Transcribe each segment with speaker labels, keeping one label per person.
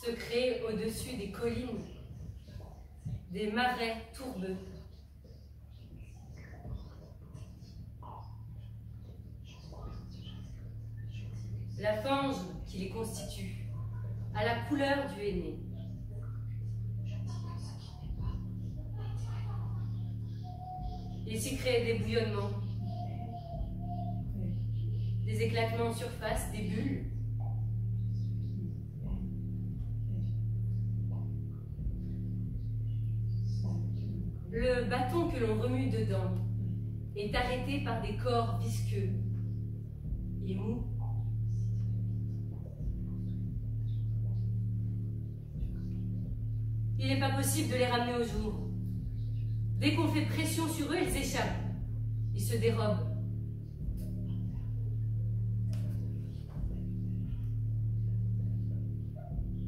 Speaker 1: se créent au-dessus des collines, des marais tourbeux. La fange qui les constitue a la couleur du henné. Il s'y crée des bouillonnements, des éclatements en surface, des bulles. Le bâton que l'on remue dedans est arrêté par des corps visqueux et mous. Il n'est pas possible de les ramener au jour. Dès qu'on fait pression sur eux, ils échappent. Ils se dérobent.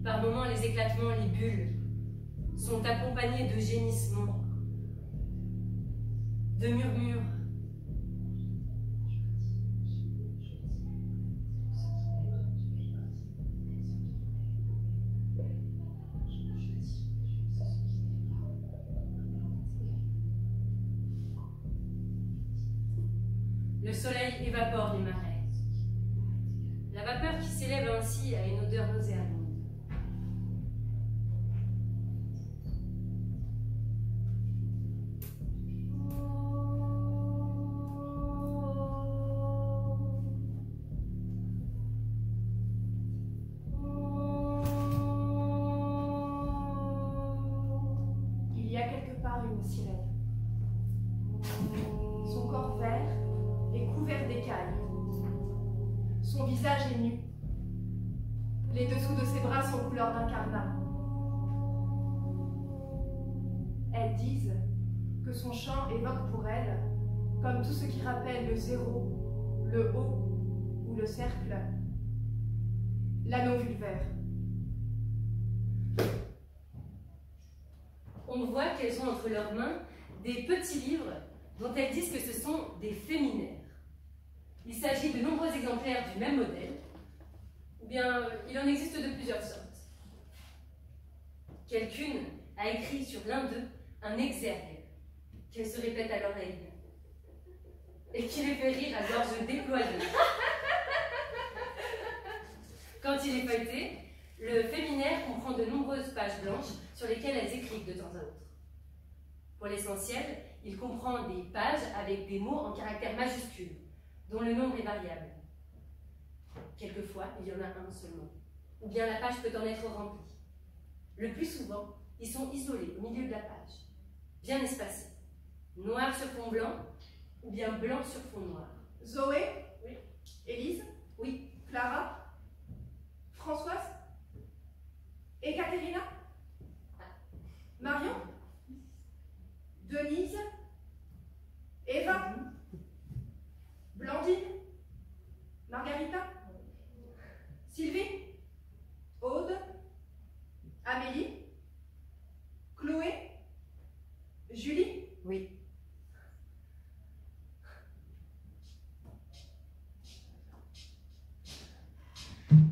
Speaker 1: Par moments, les éclatements, les bulles, sont accompagnés de gémissements, de murmures. Le soleil évapore les marais. La vapeur qui s'élève ainsi a une odeur nauséabonde.
Speaker 2: Il y a quelque part une sirène. Son corps vert est couvert d'écailles. Son visage est nu. Les dessous de ses bras sont couleur d'incarnat. Elles disent que son chant évoque pour elle, comme tout ce qui rappelle le zéro, le haut ou le cercle, l'anneau vulvaire.
Speaker 1: On voit qu'elles ont entre leurs mains des petits livres dont elles disent que ce sont des féminaires. Il s'agit de nombreux exemplaires du même modèle, ou bien il en existe de plusieurs sortes. Quelqu'une a écrit sur l'un d'eux un exergue qu'elle se répète à l'oreille et qui les fait rire à gorge déployée. Quand il est feuilleté, le féminaire comprend de nombreuses pages blanches sur lesquelles elles écrivent de temps à autre. Pour l'essentiel, il comprend des pages avec des mots en caractères majuscules, dont le nombre est variable. Quelquefois, il y en a un seulement, ou bien la page peut en être remplie. Le plus souvent, ils sont isolés au milieu de la page, bien espacés, noir sur fond blanc, ou bien blanc sur fond noir.
Speaker 2: Zoé?
Speaker 1: Oui.
Speaker 2: Élise?
Speaker 1: Oui.
Speaker 2: Clara? Françoise? Ekaterina? Marion? Denise? Eva? Blandine? Margarita? Sylvie? Aude? Amélie? Chloé? Julie?
Speaker 3: Oui.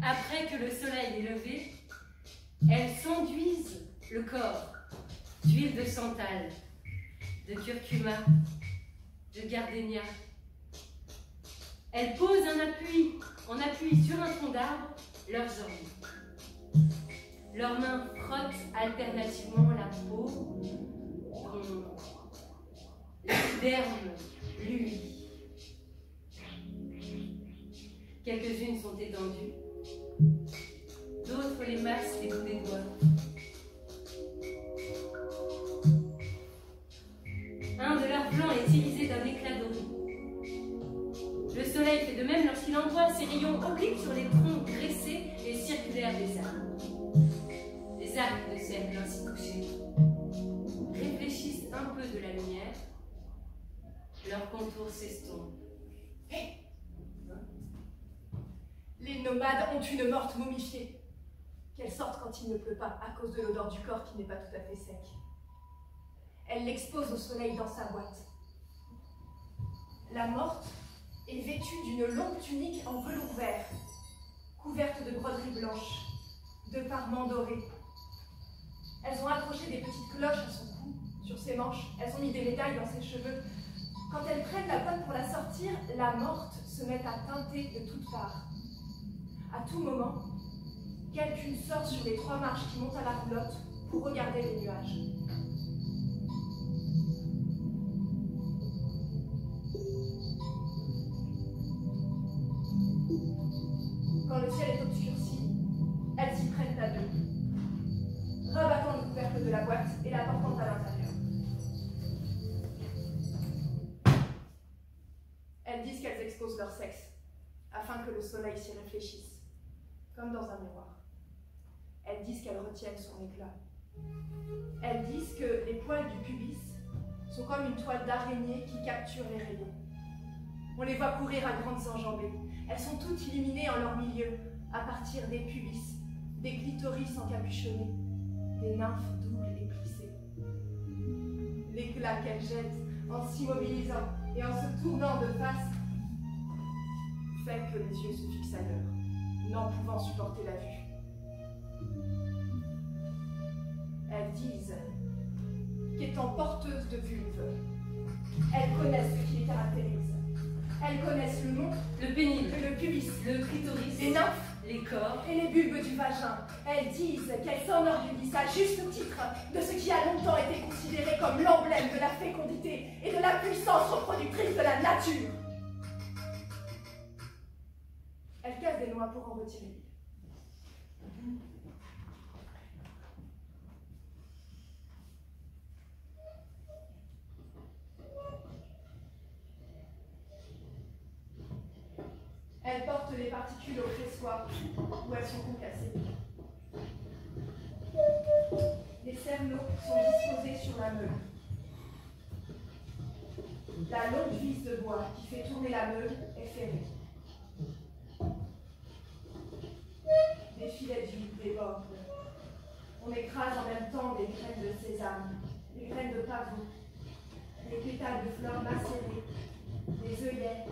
Speaker 1: Après que le soleil est levé, elles s'enduisent le corps d'huile de santal, de curcuma, de gardénia. Elles posent en appui sur un tronc d'arbre leurs jambes. Leurs mains frottent alternativement la peau, dont l'épiderme luit. Quelques-unes sont étendues, d'autres les massent des bouts des doigts. Un de leurs flancs est irisé d'un éclat doré. Le soleil fait de même lorsqu'il envoie ses rayons obliques sur les troncs graissés et circulaires des arbres. Les arcs de cercle ainsi touchés réfléchissent un peu de la lumière, leurs contours s'estompent.
Speaker 2: Hé! Les nomades ont une morte momifiée. Qu'elle sorte quand il ne pleut pas, à cause de l'odeur du corps qui n'est pas tout à fait sec. Elle l'expose au soleil dans sa boîte. La morte est vêtue d'une longue tunique en velours vert, couverte de broderies blanches. de parements dorés. Elles ont accroché des petites cloches à son cou, sur ses manches, elles ont mis des médailles dans ses cheveux. Quand elles prennent la boîte pour la sortir, la morte se met à teinter de toutes parts. À tout moment, quelqu'une sort sur les 3 marches qui montent à la roulotte pour regarder les nuages. Quand le ciel est obscurci, elles s'y prennent à deux, rabattant le couvercle de la boîte et la portant à l'intérieur. Elles disent qu'elles exposent leur sexe, afin que le soleil s'y réfléchisse, comme dans un miroir. Elles disent qu'elles retiennent son éclat. Elles disent que les poils du pubis sont comme une toile d'araignée qui capture les rayons. On les voit courir à grandes enjambées. Elles sont toutes illuminées en leur milieu, à partir des pubis, des clitoris encapuchonnés, des nymphes doubles et plissées. L'éclat qu'elles jettent en s'immobilisant et en se tournant de face fait que les yeux se fixent ailleurs, n'en pouvant supporter la vue. Elles disent qu'étant porteuses de vulve, elles connaissent ce qui les caractérise. Elles connaissent le nom,
Speaker 1: le pénis,
Speaker 2: le pubis,
Speaker 1: le clitoris,
Speaker 2: les nymphes,
Speaker 1: les corps
Speaker 2: et les bulbes du vagin. Elles disent qu'elles s'enorgueillissent à juste titre de ce qui a longtemps été considéré comme l'emblème de la fécondité et de la puissance reproductrice de la nature. Elles cassent des noix pour en retirer l'huile. Elles portent les particules au pressoir où elles sont concassées. Les cerneaux sont disposés sur la meule. La longue vis de bois qui fait tourner la meule est ferrée. Des filets d'huile débordent. On écrase en même temps des graines de sésame, des graines de pavot, des pétales de fleurs macérées, des œillets,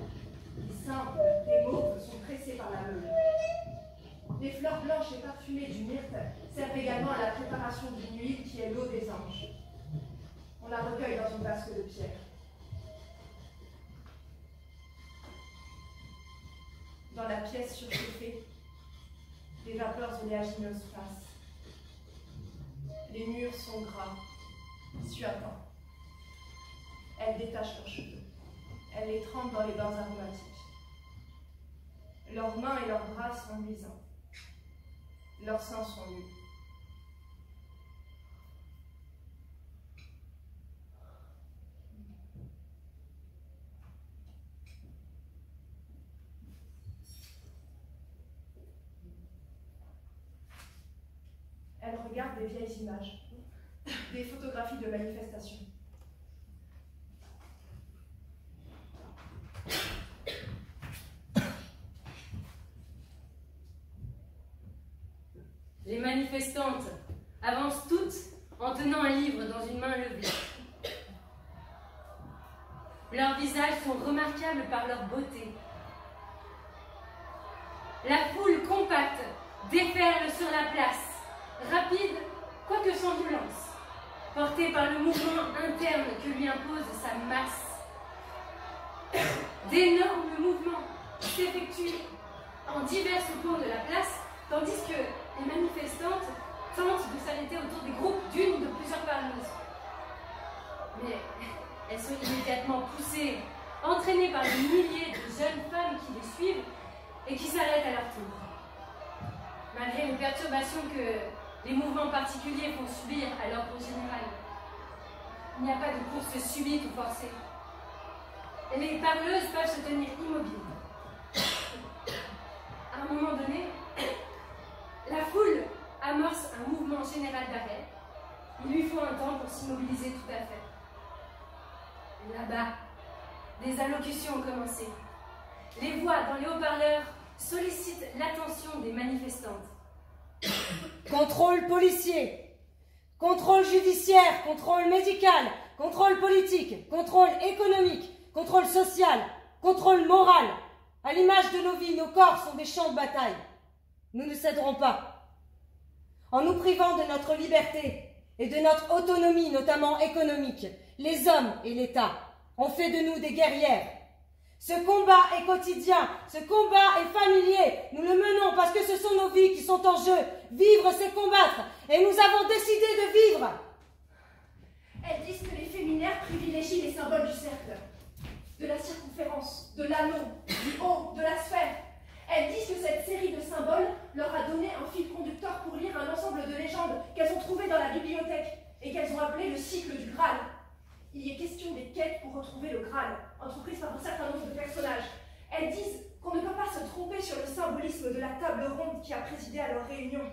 Speaker 2: des simples, des mauves sont pressés par la meule. Les fleurs blanches et parfumées du myrte servent également à la préparation d'une huile qui est l'eau des anges. On la recueille dans une vasque de pierre. Dans la pièce surchauffée, les vapeurs oléagineuses passent. Les murs sont gras, suatants. Elles détachent leurs cheveux. Elles les trempent dans les bains aromatiques. Leurs mains et leurs bras sont luisants. Leurs seins sont nus. Elles regardent des vieilles images, des photographies de manifestations.
Speaker 1: Les manifestantes avancent toutes en tenant un livre dans une main levée. Leurs visages sont remarquables par leur beauté. La foule compacte déferle sur la place, rapide, quoique sans violence, portée par le mouvement interne que lui impose sa masse. D'énormes mouvements s'effectuent en divers coins de la place, tandis que les manifestantes tentent de s'arrêter autour des groupes d'une ou de plusieurs parleuses. Mais elles sont immédiatement poussées, entraînées par des milliers de jeunes femmes qui les suivent et qui s'arrêtent à leur tour. Malgré les perturbations que les mouvements particuliers font subir à l'ordre général, il n'y a pas de course subite ou forcée. Et les parleuses peuvent se tenir immobiles. À un moment donné, la foule amorce un mouvement général d'arrêt. Il lui faut un temps pour s'immobiliser tout à fait. Là-bas, des allocutions ont commencé. Les voix dans les haut-parleurs sollicitent l'attention des manifestantes.
Speaker 3: Contrôle policier, contrôle judiciaire, contrôle médical, contrôle politique, contrôle économique, contrôle social, contrôle moral. À l'image de nos vies, nos corps sont des champs de bataille. Nous ne céderons pas. en nous privant de notre liberté et de notre autonomie, notamment économique. Les hommes et l'État ont fait de nous des guerrières. Ce combat est quotidien, ce combat est familier. Nous le menons parce que ce sont nos vies qui sont en jeu. Vivre, c'est combattre. Et nous avons décidé de vivre.
Speaker 2: Elles disent que les féminaires privilégient les symboles du cercle, de la circonférence, de l'anneau, du haut, de la sphère. Elles disent que cette série de symboles leur a donné un fil conducteur pour lire un ensemble de légendes qu'elles ont trouvées dans la bibliothèque et qu'elles ont appelé le cycle du Graal. Il y est question des quêtes pour retrouver le Graal, entreprises par un certain nombre de personnages. Elles disent qu'on ne peut pas se tromper sur le symbolisme de la table ronde qui a présidé à leur réunion.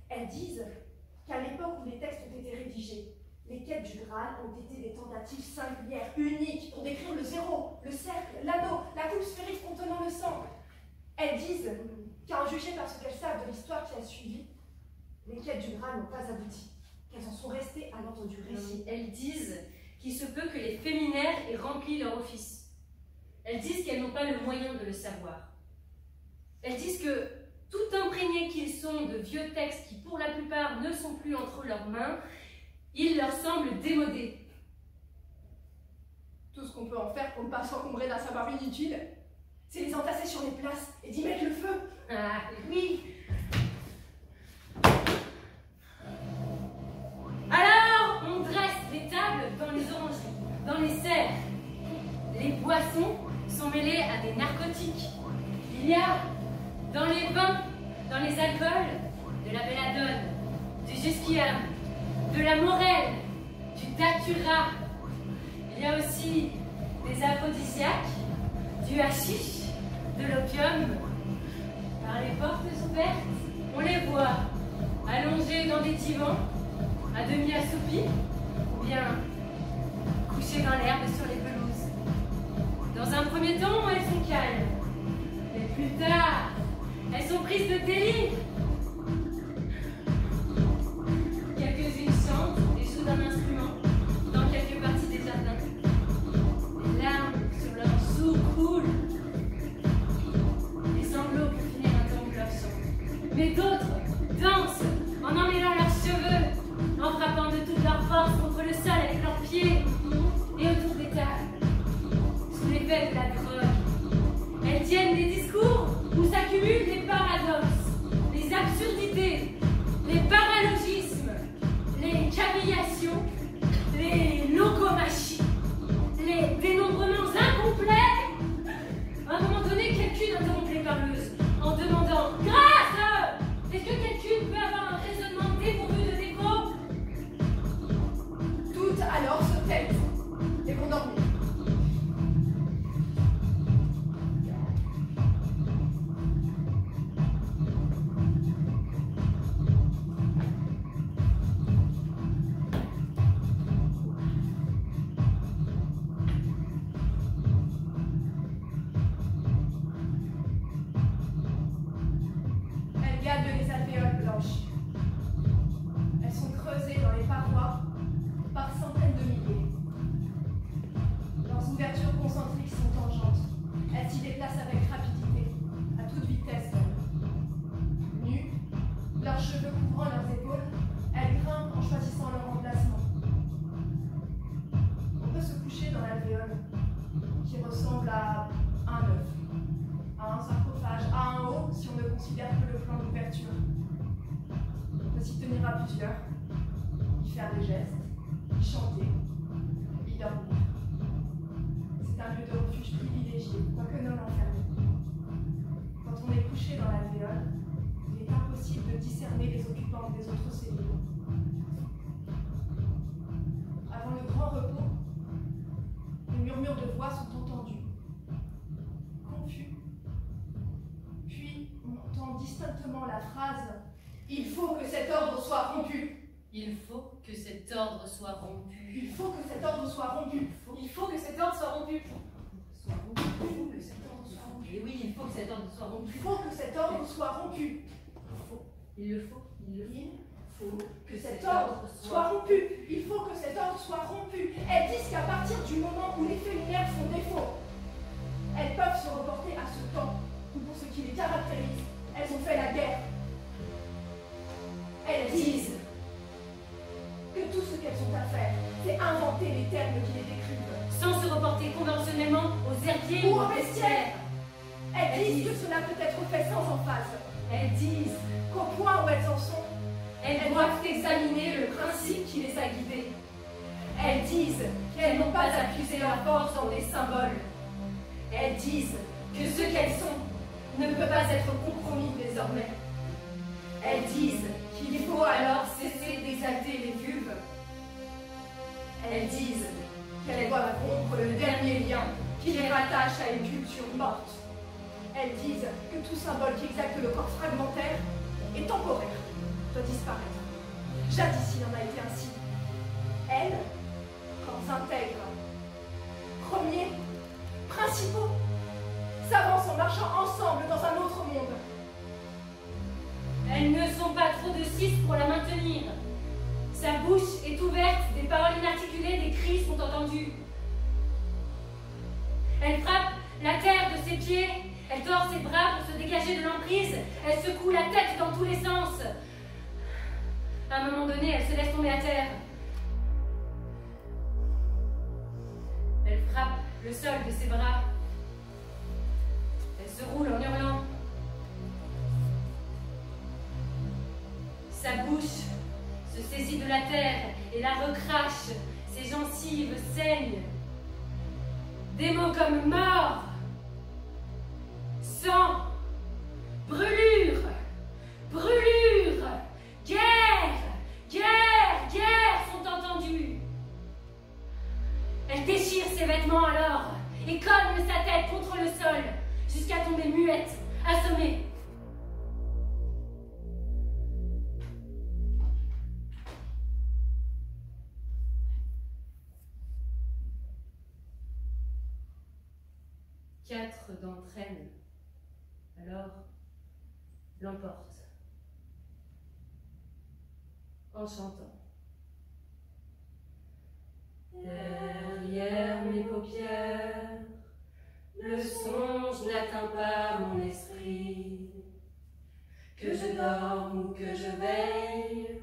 Speaker 2: Elles disent qu'à l'époque où les textes ont été rédigés, les quêtes du Graal ont été des tentatives singulières, uniques, pour décrire le zéro, le cercle, l'anneau, la coupe sphérique contenant le sang. Elles disent qu'à en juger par ce qu'elles savent de l'histoire qui a suivi, les quêtes du Graal n'ont pas abouti, qu'elles en sont restées à l'ordre du récit.
Speaker 1: Elles disent qu'il se peut que les féminaires aient rempli leur office. Elles disent qu'elles n'ont pas le moyen de le savoir. Elles disent que, tout imprégnés qu'ils sont de vieux textes qui, pour la plupart, ne sont plus entre leurs mains, ils leur semblent démodés.
Speaker 2: Tout ce qu'on peut en faire pour ne pas s'encombrer d'un savoir inutile, c'est les entasser sur les places et d'y mettre le feu.
Speaker 1: Ah, oui. Alors, on dresse les tables dans les orangeries, dans les serres. Les boissons sont mêlées à des narcotiques. Il y a, dans les vins, dans les alcools, de la belladone, du jusquiam, de la morelle, du datura. Il y a aussi des aphrodisiaques, du hashish, de l'opium. Par les portes ouvertes, on les voit allongés dans des divans, à demi assoupis, ou bien couchés dans l'herbe sur les pelouses. Dans un premier temps, elles sont calmes, mais plus tard, elles sont prises de délire. Quelques-unes chantent et jouent d'un instrument dans quelques parties des jardins. Les larmes sur leurs joues coulent. Les sanglots pour finir interrompent leur chant. Mais d'autres dansent en emmêlant leurs cheveux, en frappant de toute leur force contre le sol avec leurs pieds. Et autour des tables, sous l'effet de la drogue, elles tiennent des discours où s'accumulent les paradoxes, les absurdités, les paralogismes, les cavillations, les locomachies, les dénombrements incomplets. À un moment donné, quelqu'une interrompt les parleuses en demandant « Grâce! Est-ce que quelqu'une peut avoir un raisonnement dépourvu de déco ?»
Speaker 2: Toutes alors se taisent et vont dormir. Elles gardent les alvéoles blanches. Elles sont creusées dans les parois par centaines de milliers. Leurs ouvertures concentriques sont tangentes. Elles s'y déplacent avec rapidité, à toute vitesse même. Nues, leurs cheveux couvrant leurs épaules, elles grimpent en choisissant leur emplacement. On peut se coucher dans l'alvéole, qui ressemble à un œuf, à un sarcophage, à un haut si on ne considère que le plan d'ouverture. On peut s'y tenir à plusieurs, y faire des gestes, y chanter, y dormir. C'est un lieu de refuge privilégié, quoique non enfermé. Quand on est couché dans l'alvéole, il est impossible de discerner les occupants des autres cellules. Avant le grand repos, les murmures de voix sont entendus, confus. Puis on entend distinctement la phrase « Il faut que cet ordre soit rompu ».
Speaker 1: Il faut que cet ordre soit rompu.
Speaker 2: Il faut que cet ordre soit rompu.
Speaker 1: Il faut que cet ordre soit rompu.
Speaker 2: Il faut que cet ordre soit rompu.
Speaker 1: Et oui, il faut que cet ordre soit rompu.
Speaker 2: Il faut que cet ordre soit rompu.
Speaker 1: Il le faut.
Speaker 2: Il faut que cet ordre soit rompu. Il faut que cet ordre soit rompu. Elles disent qu'à partir du moment où les féminaires font défaut, elles peuvent se reporter à ce temps où, pour ce qui les caractérise, elles ont fait la guerre. Elles disent que tout ce qu'elles ont à faire, c'est inventer les termes qui les décrivent.
Speaker 1: Sans se reporter conventionnellement aux herbiers
Speaker 2: Ou aux bestiaires. Elles disent que cela peut être fait sans emphase.
Speaker 1: Elles disent
Speaker 2: Qu'au point où elles en sont,
Speaker 1: elles doivent examiner le principe qui les a guidées. Elles disent qu'elles n'ont pas à puiser leur force dans des symboles. Elles disent que ce qu'elles sont ne peut pas être compromis désormais. Elles disent qu'il faut alors cesser d'exalter les vulves. Elles disent
Speaker 2: qu'elles doivent rompre le dernier lien qui les rattache à une culture morte. Elles disent que tout symbole qui exalte le corps fragmentaire et temporaire doit disparaître. Jadis, il en a été ainsi. Elles, corps intègres, premiers, principaux, s'avancent en marchant ensemble dans un autre monde.
Speaker 1: Elles ne sont pas trop de 6 pour la maintenir. Sa bouche est ouverte, des paroles inarticulées, des cris sont entendus. Elle frappe la terre de ses pieds, elle tord ses bras pour se dégager de l'emprise, elle secoue la tête dans tous les sens. À un moment donné, elle se laisse tomber à terre. Elle frappe le sol de ses bras. Elle se roule en hurlant. Sa bouche se saisit de la terre et la recrache. Ses gencives saignent. Des mots comme mort, sang, brûlure, brûlure, guerre, guerre, guerre sont entendus. Elle déchire ses vêtements alors et cogne sa tête contre le sol jusqu'à tomber muette, assommée. Quatre d'entre elles, alors, l'emportent, en chantant. Derrière mes paupières, le songe n'atteint pas mon esprit. Que je dorme ou que je veille,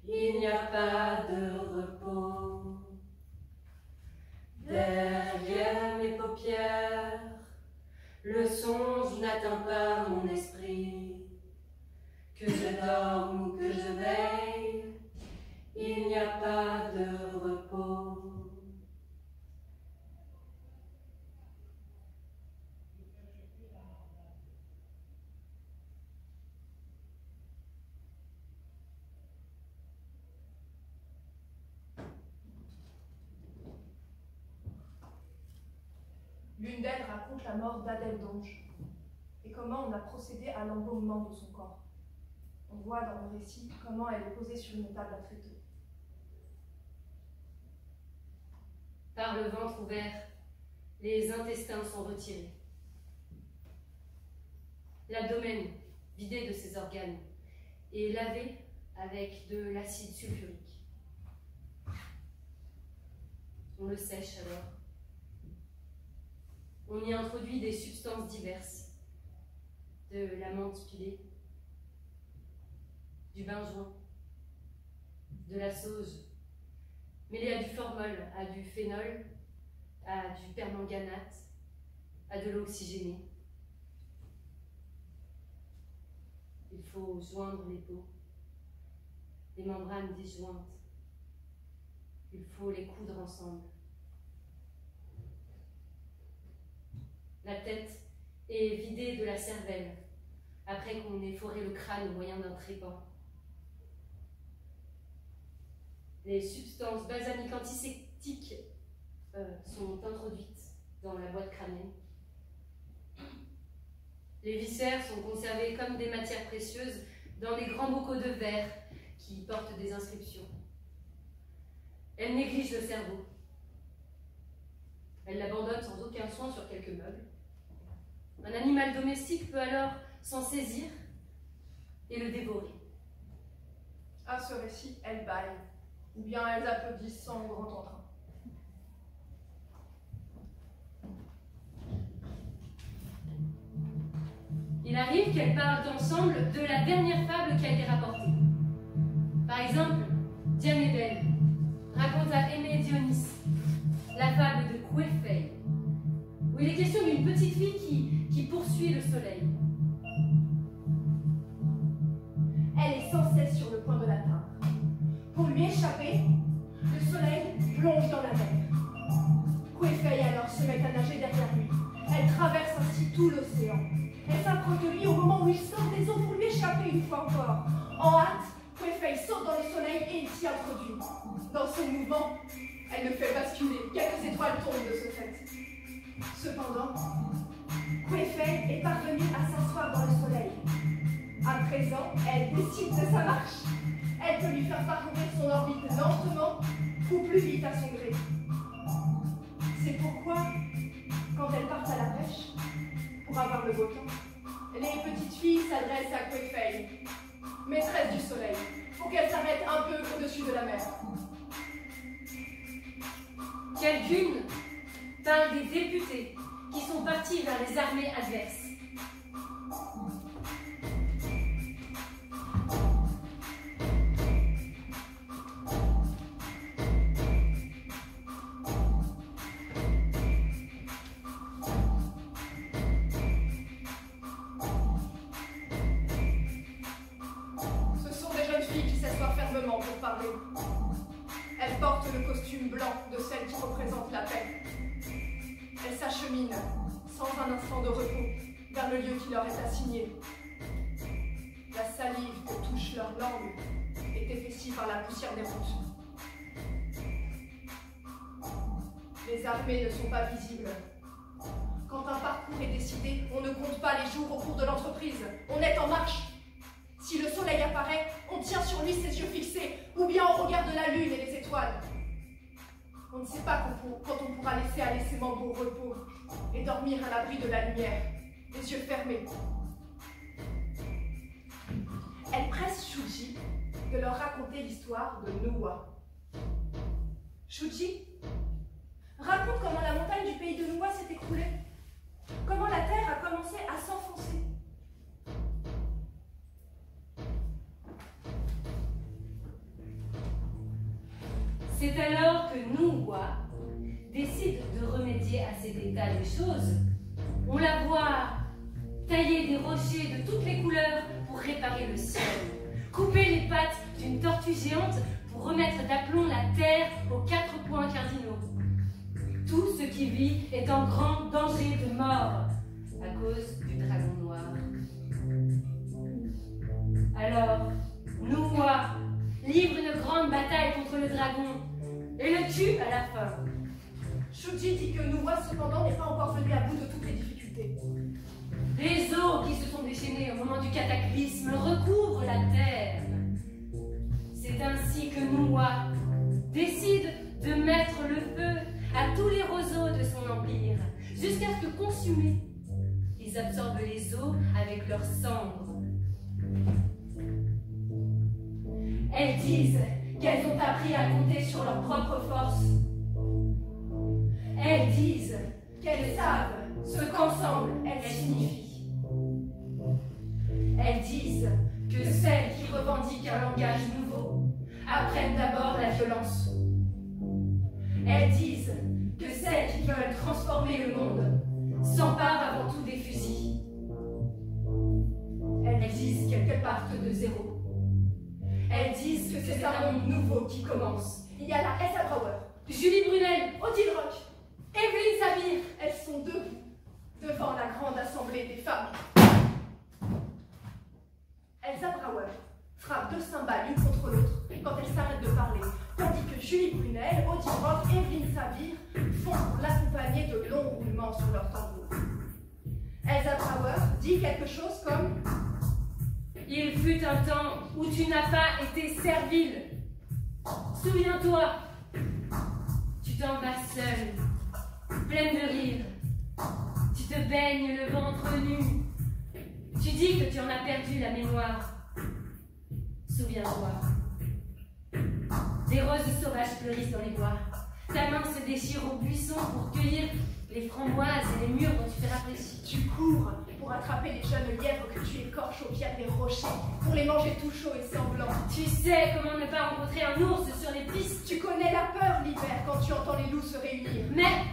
Speaker 1: il n'y a pas de repos. Derrière mes paupières, le songe n'atteint pas mon esprit. Que je dorme ou que je veille, il n'y a pas de repos.
Speaker 2: L'une d'elles raconte la mort d'Adèle d'Ange et comment on a procédé à l'embaumement de son corps. On voit dans le récit comment elle est posée sur une table à tréteaux.
Speaker 1: Par le ventre ouvert, les intestins sont retirés. L'abdomen, vidé de ses organes, est lavé avec de l'acide sulfurique. On le sèche alors. On y introduit des substances diverses, de la menthe pilée, du benjoin, de la sauge, mêlée à du formol, à du phénol, à du permanganate, à de l'eau oxygénée. Il faut joindre les peaux, les membranes disjointes. Il faut les coudre ensemble. La tête est vidée de la cervelle, après qu'on ait foré le crâne au moyen d'un trépan. Les substances balsamiques antiseptiques sont introduites dans la boîte crânienne. Les viscères sont conservés comme des matières précieuses dans des grands bocaux de verre qui portent des inscriptions. Elle néglige le cerveau. Elle l'abandonne sans aucun soin sur quelques meubles. Un animal domestique peut alors s'en saisir et le dévorer.
Speaker 2: À ce récit, elles bâillent, ou bien elles applaudissent sans grand entrain.
Speaker 1: Il arrive qu'elles parlent ensemble de la dernière fable qui a été rapportée. exemple, Diane Ebel raconte à Aimé Dionis la fable de Kwefei, où il est question d'une petite fille qui poursuit le soleil.
Speaker 2: Elle est sans cesse sur le point de l'atteindre. Pour lui échapper, le soleil plonge dans la mer. Kwefei alors se met à nager derrière lui. Elle traverse ainsi tout l'océan. Elle s'approche de lui au moment où il sort des eaux pour lui échapper une fois encore. En hâte, Kwefei saute dans le soleil et il s'y introduit. Dans son mouvement, elle le fait basculer. Quelques étoiles tombent de ce fait. Cependant, Kwefei est parvenue à s'asseoir dans le soleil. À présent, elle décide de sa marche. Elle peut lui faire parcourir son orbite lentement ou plus vite à son gré. C'est pourquoi, quand elles partent à la pêche, pour avoir le beau temps, les petites filles s'adressent à Kwefei, maîtresse du soleil, pour qu'elle s'arrête un peu au-dessus de la mer.
Speaker 1: Quelqu'une parle des députés qui sont partis vers les armées adverses.
Speaker 2: Pour parler. Elle porte le costume blanc de celle qui représente la paix. Elle s'achemine, sans un instant de repos, vers le lieu qui leur est assigné. La salive que touche leur langue est épaissie par la poussière des routes. Les armées ne sont pas visibles. Quand un parcours est décidé, on ne compte pas les jours au cours de l'entreprise. On est en marche. Si le soleil apparaît, on tient sur lui ses yeux fixés, ou bien on regarde la lune et les étoiles. On ne sait pas quand on pourra laisser aller ses membres au repos et dormir à l'abri de la lumière, les yeux fermés. Elle presse Shuji de leur raconter l'histoire de Nuwa. Shuji, raconte comment la montagne du pays de Nuwa s'est écroulée, comment la terre a commencé à s'enfoncer.
Speaker 1: C'est alors que Nuwa décide de remédier à cet état des choses. On la voit tailler des rochers de toutes les couleurs pour réparer le ciel, couper les pattes d'une tortue géante pour remettre d'aplomb la terre aux 4 points cardinaux. Tout ce qui vit est en grand danger de mort à cause du dragon noir. Alors, Nuwa livre une grande bataille contre le dragon et le tue à la fin.
Speaker 2: Shuji dit que Nuwa cependant n'est pas encore venu à bout de toutes les difficultés.
Speaker 1: Les eaux qui se sont déchaînées au moment du cataclysme recouvrent la terre. C'est ainsi que Nuwa décide de mettre le feu à tous les roseaux de son empire, jusqu'à ce que, consumés, ils absorbent les eaux avec leurs cendres. Elles disent qu'elles ont appris à compter sur leur propre force. Elles disent qu'elles savent ce qu'ensemble elles signifient. Elles disent que celles qui revendiquent un langage nouveau apprennent d'abord la violence. Elles disent que celles qui veulent transformer le monde s'emparent avant tout des fusils. Elles disent qu'elles partent de zéro. Elles disent que c'est un monde nouveau qui commence.
Speaker 2: Il y a la Elsa Brauer,
Speaker 1: Julie Brunel,
Speaker 2: Odile Rock,
Speaker 1: Evelyne Sabir.
Speaker 2: Elles sont debout devant la grande assemblée des femmes. Elsa Brauer frappe 2 cymbales l'une contre l'autre quand elle s'arrête de parler, tandis que Julie Brunel, Odile Rock et Evelyne Sabir font pour l'accompagner de longs roulements sur leur tambour. Elsa Brauer dit quelque chose comme:
Speaker 1: Il fut un temps où tu n'as pas été servile. Souviens-toi, tu t'en vas seule, pleine de rire. Tu te baignes le ventre nu. Tu dis que tu en as perdu la mémoire. Souviens-toi. Des roses sauvages fleurissent dans les bois. Ta main se déchire au buisson pour cueillir les framboises et les murs dont tu t'es rafraîchi.
Speaker 2: Tu cours pour attraper les jeunes lièvres que tu écorches au pied des rochers, pour les manger tout chauds et sanglants.
Speaker 1: Tu sais comment ne pas rencontrer un ours sur les pistes.
Speaker 2: Tu connais la peur l'hiver quand tu entends les loups se réunir.
Speaker 1: Mais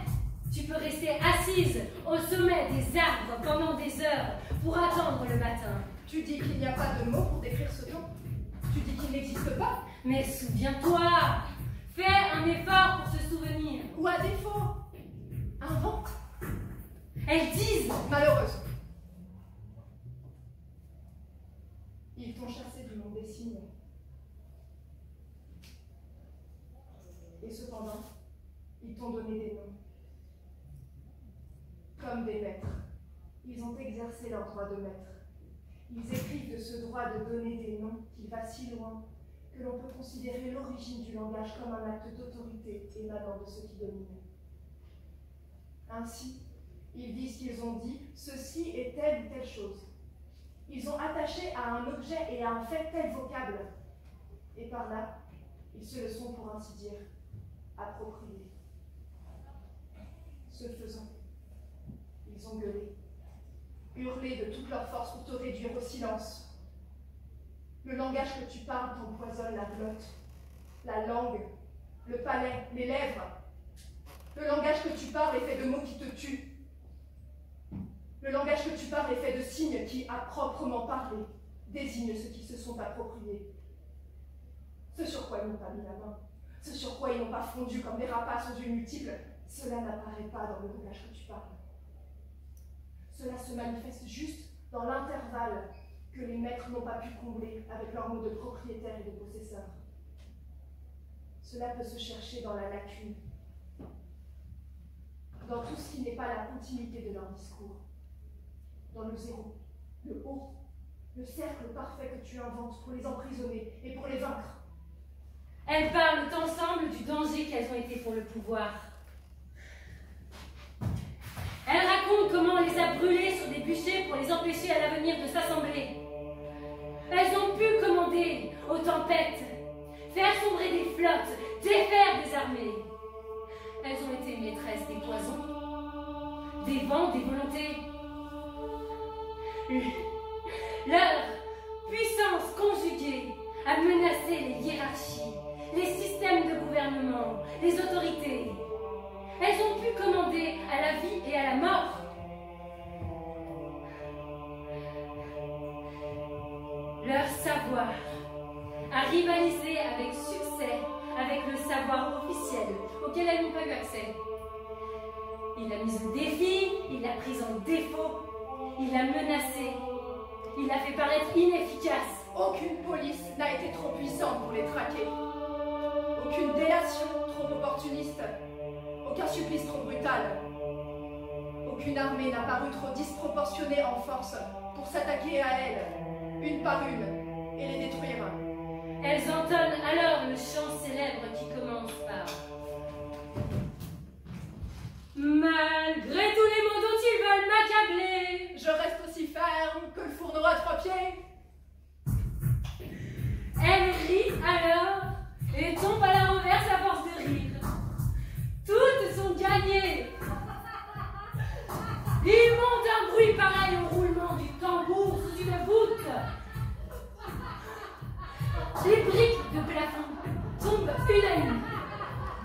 Speaker 1: tu peux rester assise au sommet des arbres pendant des heures pour attendre le matin.
Speaker 2: Tu dis qu'il n'y a pas de mots pour décrire ce temps. Tu dis qu'il n'existe pas.
Speaker 1: Mais souviens-toi, fais un effort pour se souvenir.
Speaker 2: Ou à défaut, invente.
Speaker 1: Elles disent
Speaker 2: Malheureuse. Ils t'ont chassé du monde des signes. Et cependant, ils t'ont donné des noms. Comme des maîtres, ils ont exercé leur droit de maître. Ils écrivent de ce droit de donner des noms qui va si loin que l'on peut considérer l'origine du langage comme un acte d'autorité émanant de ceux qui dominent. Ainsi, ils disent qu'ils ont dit ceci est telle ou telle chose. Ils ont attaché à un objet et à un fait tel vocable. Et par là, ils se le sont, pour ainsi dire, appropriés. Ce faisant, ils ont gueulé, hurlé de toute leur force pour te réduire au silence. Le langage que tu parles t'empoisonne la glotte, la langue, le palais, les lèvres. Le langage que tu parles est fait de mots qui te tuent. Le langage que tu parles est fait de signes qui, à proprement parler, désignent ceux qui se sont appropriés. Ce sur quoi ils n'ont pas mis la main, ce sur quoi ils n'ont pas fondu comme des rapaces aux yeux multiples, cela n'apparaît pas dans le langage que tu parles. Cela se manifeste juste dans l'intervalle que les maîtres n'ont pas pu combler avec leurs mots de propriétaire et de possesseur. Cela peut se chercher dans la lacune, dans tout ce qui n'est pas la continuité de leur discours, dans le zéro, le haut, le cercle parfait que tu inventes pour les emprisonner et pour les vaincre.
Speaker 1: Elles parlent ensemble du danger qu'elles ont été pour le pouvoir. Elles racontent comment on les a brûlées sur des bûchers pour les empêcher à l'avenir de s'assembler. Elles ont pu commander aux tempêtes, faire sombrer des flottes, défaire des armées. Elles ont été maîtresses des poisons, des vents, des volontés. Leur puissance conjuguée a menacé les hiérarchies, les systèmes de gouvernement, les autorités. Elles ont pu commander à la vie et à la mort. Leur savoir a rivalisé avec succès avec le savoir officiel auquel elles n'ont pas eu accès. Il l'a mise au défi, il l'a prise en défaut, il l'a menacée, il l'a fait paraître inefficace.
Speaker 2: Aucune police n'a été trop puissante pour les traquer. Aucune délation trop opportuniste. Aucun supplice trop brutal. Aucune armée n'a paru trop disproportionnée en force pour s'attaquer à elles, une par une, et les détruire.
Speaker 1: Elles entonnent alors le chant célèbre qui commence par malgré tous les mots dont ils veulent m'accabler,
Speaker 2: je reste aussi ferme que le fourneau à 3 pieds.
Speaker 1: Elle rit alors et tombe à la renverse à force de rire. Toutes sont gagnées. Il monte un bruit pareil au roulement du tambour sous une voûte. Les briques de plafond tombent une à une,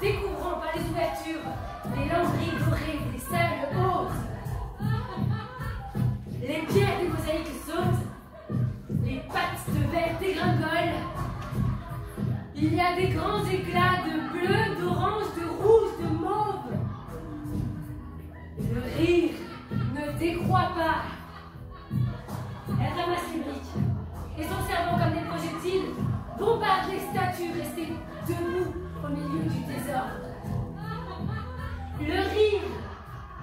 Speaker 1: découvrant par les ouvertures les lambris dorés des salles hautes. Les pierres des mosaïques sautent, les pattes de verre dégringolent. Il y a des grands éclats de bleu, d'orange, de rouge, de mauve. Le rire ne décroît pas. Elle ramasse les briques et s'en servant comme des projectiles, bombarde les statues restées debout au milieu du désordre. Le rire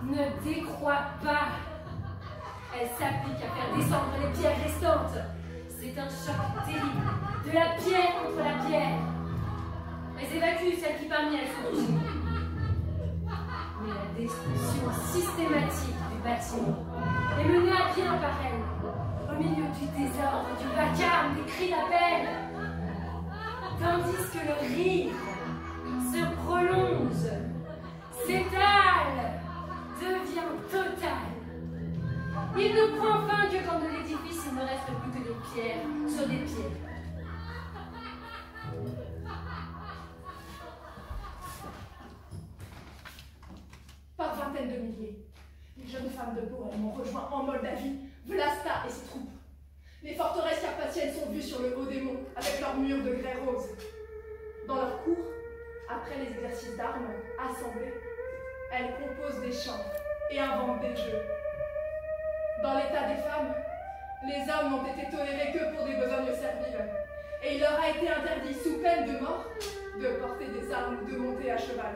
Speaker 1: ne décroît pas. Elle s'applique à faire descendre les pierres restantes. C'est un choc terrible, de la pierre contre la pierre. Elles évacuent celles qui parmi elles sont bougées. Mais la destruction systématique du bâtiment est menée à bien par elle, au milieu du désordre, du vacarme, des cris d'appel. Tandis que le rire se prolonge, s'étale, se pierre sur des pieds.
Speaker 2: Par vingtaines de milliers, les jeunes femmes de Bohême ont rejoint en Moldavie Vlasta et ses troupes. Les forteresses carpathiennes sont vues sur le haut des monts avec leurs murs de grès rose. Dans leur cours, après les exercices d'armes assemblés, elles composent des chants et inventent des jeux. Dans l'état des femmes, les hommes n'ont été tolérés que pour des besognes serviles, et il leur a été interdit, sous peine de mort, de porter des armes ou de monter à cheval.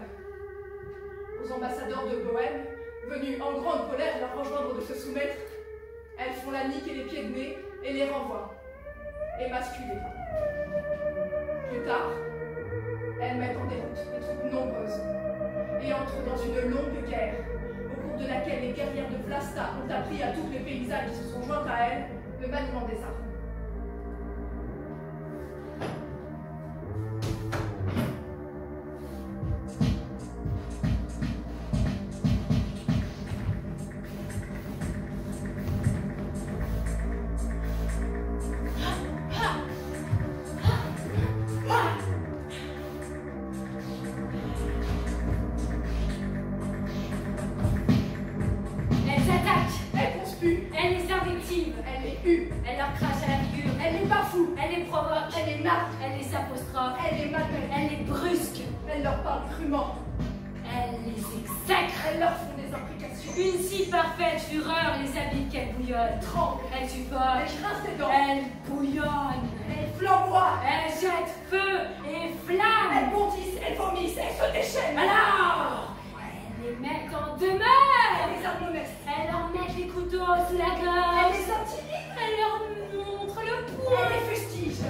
Speaker 2: Aux ambassadeurs de Bohême, venus en grande colère leur rejoindre de se soumettre, elles font la nique et les pieds de nez et les renvoient, émasculées. Plus tard, elles mettent en déroute des troupes nombreuses et entrent dans une longue guerre, au cours de laquelle les guerrières de Vlasta ont appris à toutes les paysannes qui se sont jointes à elles le maniement des armes.
Speaker 1: Elle les apostrophe,
Speaker 2: Elle les malmène,
Speaker 1: elle les brusque,
Speaker 2: elle leur parle crûment,
Speaker 1: elle les exècre,
Speaker 2: elle leur font des implications.
Speaker 1: Une si parfaite fureur les habite qu'elle bouillonne,
Speaker 2: Tremble,
Speaker 1: elle
Speaker 2: elle
Speaker 1: suffoque,
Speaker 2: grince des dents,
Speaker 1: elle bouillonne,
Speaker 2: elle flamboie,
Speaker 1: elle jette feu et flamme,
Speaker 2: elle bondisse, elle vomisse, elle se déchaîne.
Speaker 1: alors elle les met en demeure,
Speaker 2: Elle les admoneste,
Speaker 1: elle leur met les couteaux sous la gorge,
Speaker 2: elle les intimide,
Speaker 1: elle leur montre le poing,
Speaker 2: elle les fustige,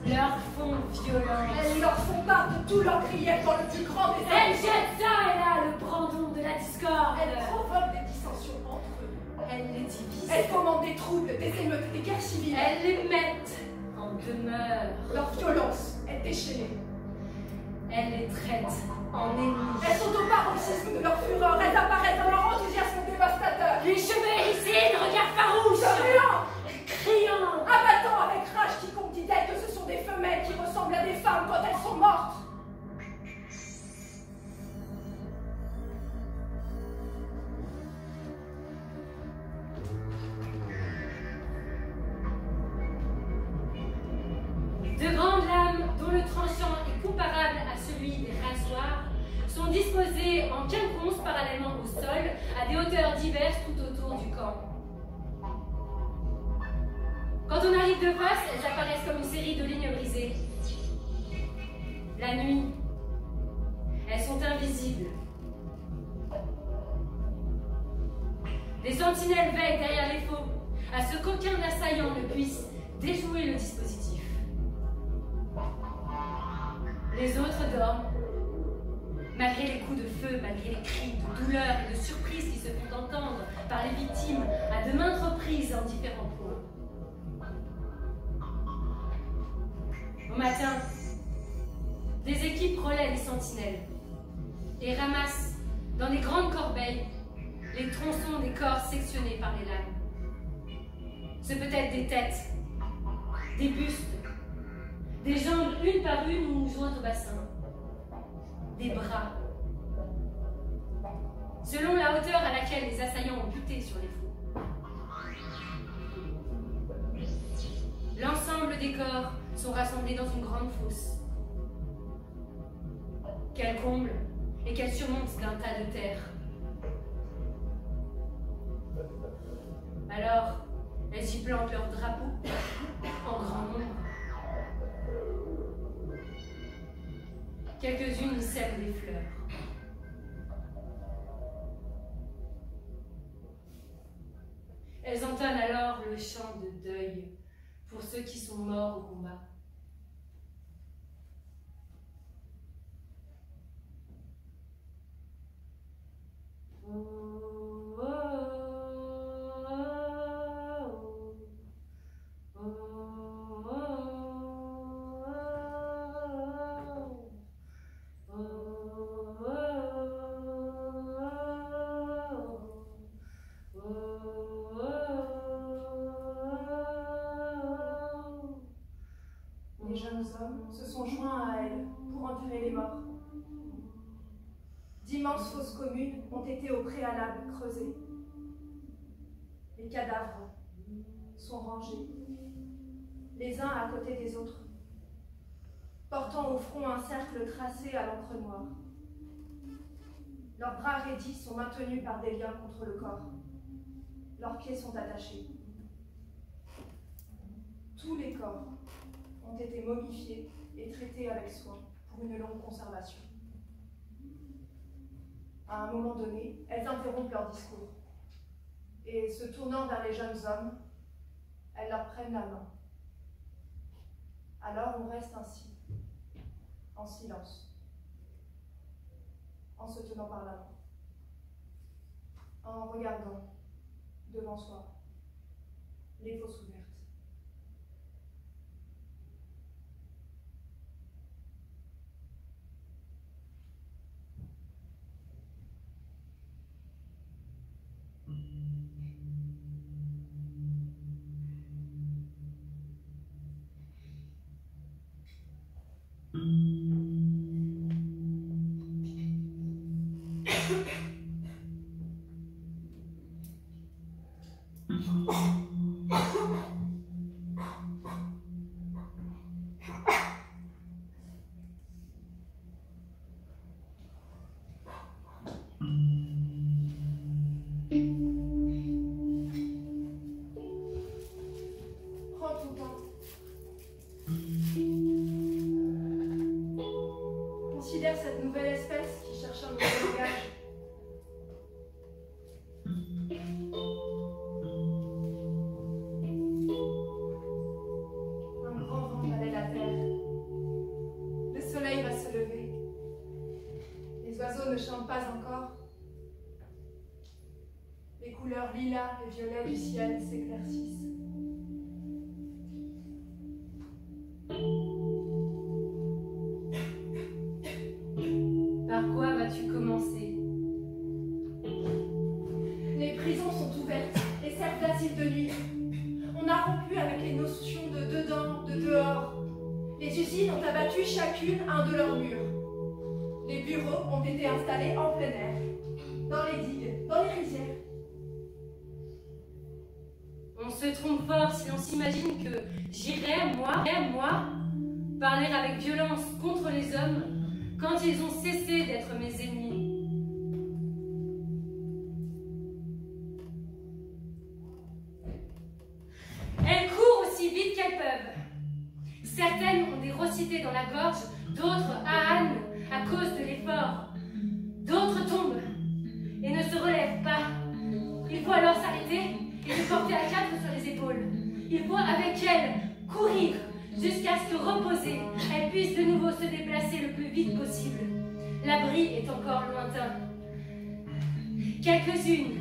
Speaker 1: leur font violence,
Speaker 2: elles leur font part de tous leurs griefs dans le plus grand des
Speaker 1: elle
Speaker 2: hommes.
Speaker 1: jette ça et là le brandon de la discorde,
Speaker 2: Elle provoque des dissensions entre eux.
Speaker 1: elle les divise,
Speaker 2: Elle commande des troubles, des émeutes, des guerres civiles.
Speaker 1: elle les met en demeure,
Speaker 2: Leur violence est déchaînée.
Speaker 1: elle les traite en ennemis.
Speaker 2: Elles sont au paroxysme de leur fureur. Elles apparaissent dans leur enthousiasme dévastateur.
Speaker 1: Les cheveux hérissés, le regard farouche,
Speaker 2: Remuant,
Speaker 1: criant,
Speaker 2: abattant avec rage quiconque dit d'elles que ce sont des femelles qui ressemblent à des femmes quand elles sont mortes.
Speaker 1: de grandes lames dont le tranchant est comparable à celui des rasoirs sont disposées en quinconce parallèlement au sol à des hauteurs diverses tout autour du camp. Quand on arrive de face, elles apparaissent comme une série de lignes brisées. La nuit, elles sont invisibles. Les sentinelles veillent derrière les faux, à ce qu'aucun assaillant ne puisse déjouer le dispositif. Les autres dorment, malgré les coups de feu, malgré les cris de douleur et de surprise qui se font entendre par les victimes à de maintes reprises en différents points. Au matin, des équipes relaient les sentinelles et ramassent dans des grandes corbeilles les tronçons des corps sectionnés par les lames. Ce peut être des têtes, des bustes, des jambes une par une ou jointes au bassin, des bras, selon la hauteur à laquelle les assaillants ont buté sur les fous. L'ensemble des corps sont rassemblés dans une grande fosse, qu'elle comble et qu'elle surmonte d'un tas de terre. Alors, elles y plantent leurs drapeaux en grand nombre. Quelques-unes y sèment des fleurs. Elles entonnent alors le chant de deuil pour ceux qui sont morts au combat. Oh, oh, oh, oh, oh, oh, oh.
Speaker 2: jeunes hommes se sont joints à elle pour enterrer les morts. D'immenses fosses communes ont été au préalable creusées. Les cadavres sont rangés, les uns à côté des autres, portant au front un cercle tracé à l'encre noire. Leurs bras raidis sont maintenus par des liens contre le corps. Leurs pieds sont attachés. Tous les corps ont été momifiés et traités avec soin pour une longue conservation. À un moment donné, elles interrompent leur discours et, se tournant vers les jeunes hommes, elles leur prennent la main. Alors on reste ainsi, en silence, en se tenant par la main, en regardant devant soi les fosses ouvertes. Prends ton temps. Considère cette nouvelle espèce qui cherche un nouveau langage. Un grand vent balaie la terre. Le soleil va se lever. Les oiseaux ne chantent pas encore. Les couleurs lilas et violets du ciel s'éclaircissent.
Speaker 1: Par quoi vas-tu commencer?
Speaker 2: Les prisons sont ouvertes et servent d'asile de nuit. On a rompu avec les notions de dedans, de dehors. Les usines ont abattu chacune un de leurs murs. Les bureaux ont été installés en plein air, dans les digues, dans les rizières.
Speaker 1: On se trompe fort si l'on s'imagine que j'irai, moi, parler avec violence contre les hommes quand ils ont cessé d'être mes ennemis. Elles courent aussi vite qu'elles peuvent. Certaines ont des rossités dans la gorge, d'autres ânent à cause de l'effort. D'autres tombent et ne se relèvent pas. Il faut alors s'arrêter et les porter à quatre sur les épaules. Il faut avec elles courir jusqu'à ce que reposées, elles puissent de nouveau se déplacer le plus vite possible. L'abri est encore lointain. Quelques-unes,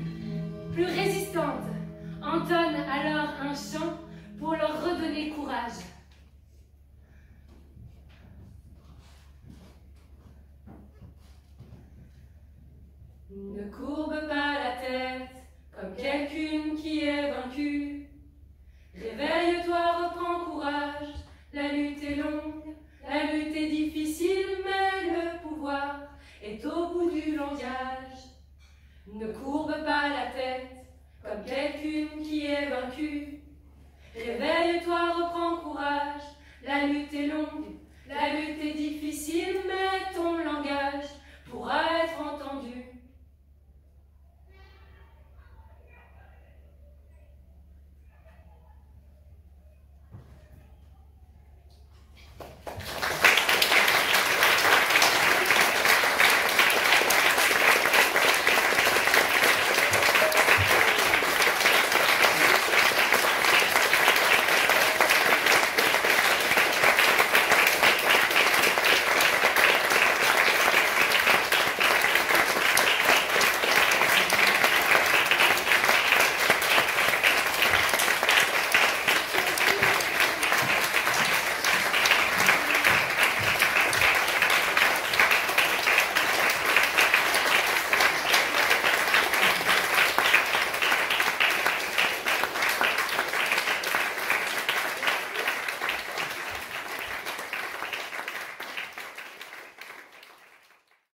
Speaker 1: plus résistantes, entonnent alors un chant pour leur redonner courage. Ne courbe pas la tête comme quelqu'une qui est vaincue. Réveille-toi, reprends courage. La lutte est longue, la lutte est difficile, mais le pouvoir est au bout du langage. Ne courbe pas la tête comme quelqu'une qui est vaincue. Réveille-toi, reprends courage. La lutte est longue,